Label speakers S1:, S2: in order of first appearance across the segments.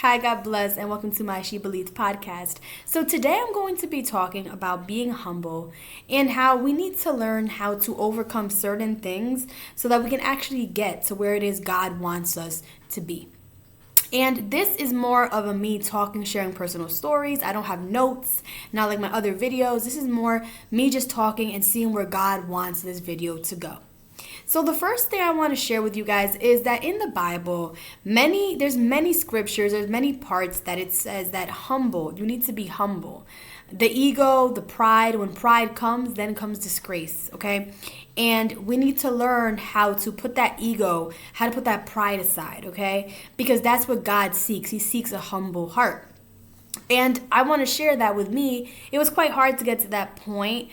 S1: Hi, God bless, and welcome to my She Believes podcast. So, today I'm going to be talking about being humble and how we need to learn how to overcome certain things so that we can actually get to where it is God wants us to be. And this is more of a me talking, sharing personal stories. I don't have notes, not like my other videos. This is more me just talking and seeing where God wants this video to go. So the first thing I want to share with you guys is that in the Bible, there's many scriptures, there's many parts that it says that you need to be humble. The ego, the pride, when pride comes, then comes disgrace, okay? And we need to learn how to put that ego, how to put that pride aside, okay? Because that's what God seeks. He seeks a humble heart. And I want to share that with me. It was quite hard to get to that point.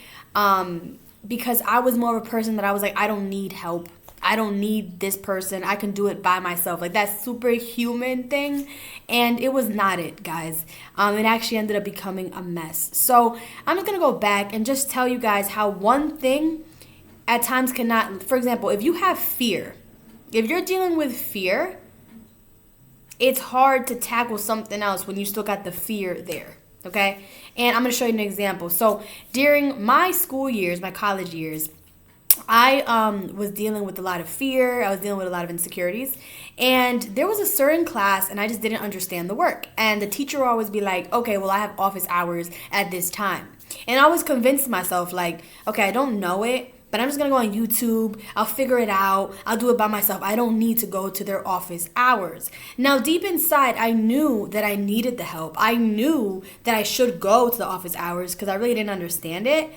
S1: Because I was more of a person that I was like, I don't need help. I don't need this person. I can do it by myself. Like that superhuman thing. And it was not it, guys. It actually ended up becoming a mess. So I'm just going to go back and just tell you guys how one thing at times cannot, for example, if you have fear, if you're dealing with fear, it's hard to tackle something else when you still got the fear there. Okay? And I'm going to show you an example. So during my school years, my college years, I was dealing with a lot of fear. I was dealing with a lot of insecurities. And there was a certain class, and I just didn't understand the work. And the teacher would always be like, okay, well, I have office hours at this time. And I always convinced myself, like, okay, I don't know it, but I'm just going to go on YouTube. I'll figure it out. I'll do it by myself. I don't need to go to their office hours. Now, deep inside, I knew that I needed the help. I knew that I should go to the office hours because I really didn't understand it.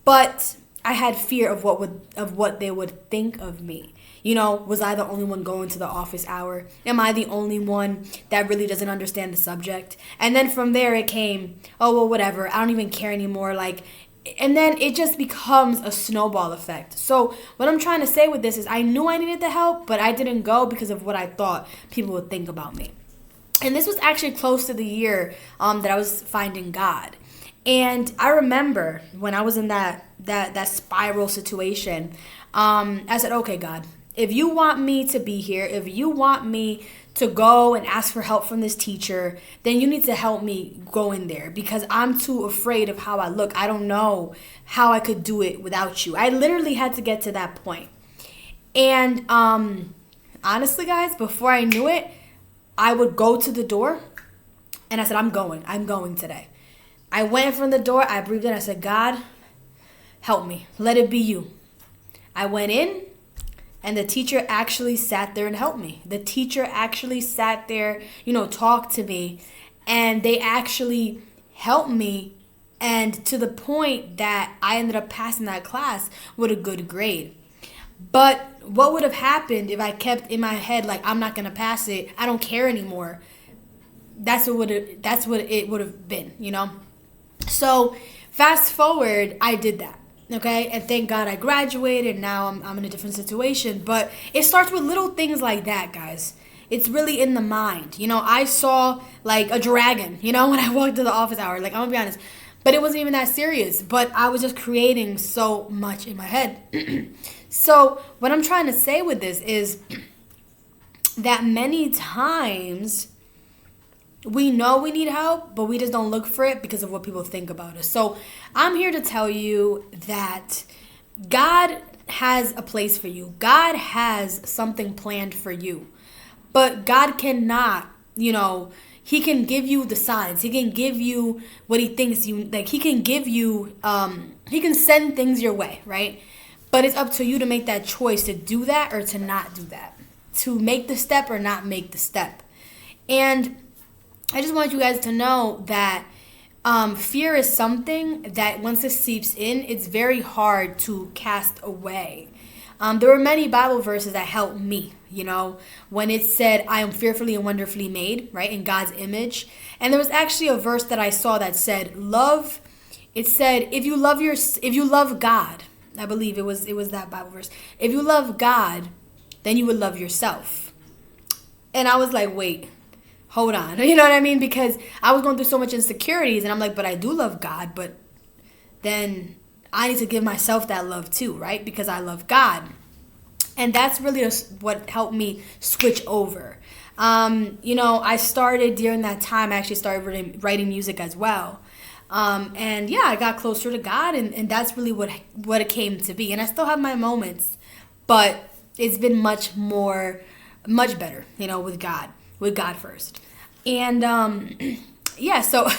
S1: But I had fear of what they would think of me. You know, was I the only one going to the office hour? Am I the only one that really doesn't understand the subject? And then from there it came, oh, well, whatever. I don't even care anymore. And then it just becomes a snowball effect. So what I'm trying to say with this is I knew I needed the help, but I didn't go because of what I thought people would think about me. And this was actually close to the year that I was finding God. And I remember when I was in that spiral situation, I said, okay, God, if you want me to be here, if you want me to go and ask for help from this teacher, then you need to help me go in there because I'm too afraid of how I look. I don't know how I could do it without you. I literally had to get to that point. And honestly, guys, before I knew it, I would go to the door and I said, I'm going today. I went from the door, I breathed in, I said, God, help me. Let it be you. I went in. And the teacher actually sat there and helped me. The teacher actually sat there, talked to me. And they actually helped me. And to the point that I ended up passing that class with a good grade. But what would have happened if I kept in my head, like, I'm not going to pass it. I don't care anymore. That's what it would have been. So fast forward, I did that. Okay, and thank God I graduated, and now I'm in a different situation. But it starts with little things like that, guys. It's really in the mind. I saw like a dragon, when I walked to the office hour. Like, I'm gonna be honest. But it wasn't even that serious. But I was just creating so much in my head. So what I'm trying to say with this is that many times we know we need help, but we just don't look for it because of what people think about us. So I'm here to tell you that God has a place for you. God has something planned for you. But God cannot, he can give you the signs. He can give you what he thinks you, like he can give you, he can send things your way, right? But it's up to you to make that choice to do that or to not do that. To make the step or not make the step. And I just want you guys to know that fear is something that once it seeps in, it's very hard to cast away. There were many Bible verses that helped me, when it said, I am fearfully and wonderfully made, right, in God's image. And there was actually a verse that I saw that said, if you love God, I believe it was that Bible verse. If you love God, then you would love yourself. And I was like, wait. Hold on. You know what I mean? Because I was going through so much insecurities and I'm like, but I do love God, but then I need to give myself that love too, right? Because I love God. And that's really what helped me switch over. I started during that time, I actually started writing music as well. And yeah, I got closer to God, and that's really what it came to be. And I still have my moments, but it's been much better, with God first. And yeah, so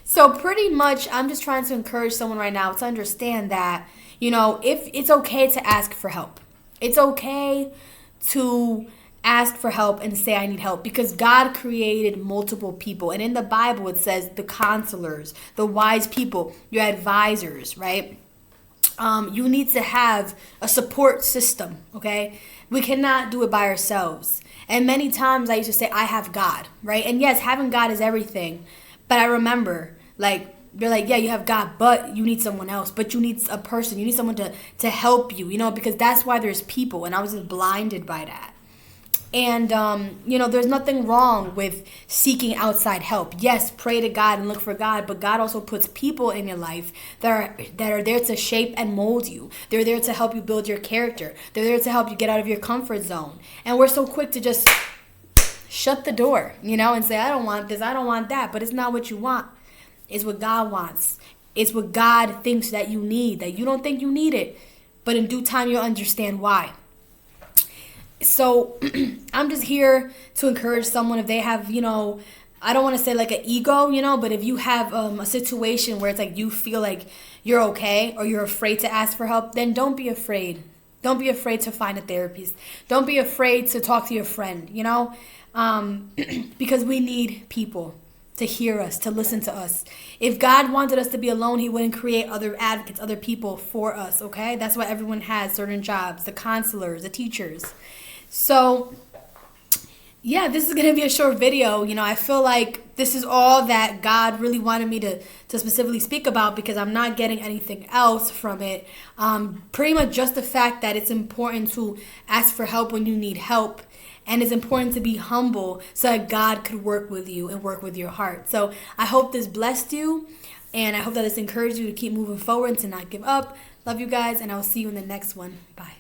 S1: so pretty much, I'm just trying to encourage someone right now to understand that if it's okay to ask for help, it's okay to ask for help and say I need help, because God created multiple people, and in the Bible it says the counselors, the wise people, your advisors, right? You need to have a support system, okay? We cannot do it by ourselves. And many times I used to say I have God, right? And yes, having God is everything, but I remember, like, they're like, yeah, you have God, but you need someone else. But you need a person. You need someone to help you, because that's why there's people. And I was just blinded by that. And, there's nothing wrong with seeking outside help. Yes, pray to God and look for God, but God also puts people in your life that are there to shape and mold you. They're there to help you build your character. They're there to help you get out of your comfort zone. And we're so quick to just shut the door, and say, I don't want this, I don't want that. But it's not what you want. It's what God wants. It's what God thinks that you need, that you don't think you need it. But in due time, you'll understand why. So I'm just here to encourage someone if they have, I don't want to say like an ego, but if you have a situation where it's like you feel like you're okay or you're afraid to ask for help, then don't be afraid. Don't be afraid to find a therapist. Don't be afraid to talk to your friend, because we need people to hear us, to listen to us. If God wanted us to be alone, he wouldn't create other advocates, other people for us, okay? That's why everyone has certain jobs, the counselors, the teachers. So, yeah, this is going to be a short video. I feel like this is all that God really wanted me to specifically speak about, because I'm not getting anything else from it. Pretty much just the fact that it's important to ask for help when you need help. And it's important to be humble so that God could work with you and work with your heart. So I hope this blessed you, and I hope that this encouraged you to keep moving forward and to not give up. Love you guys, and I'll see you in the next one. Bye.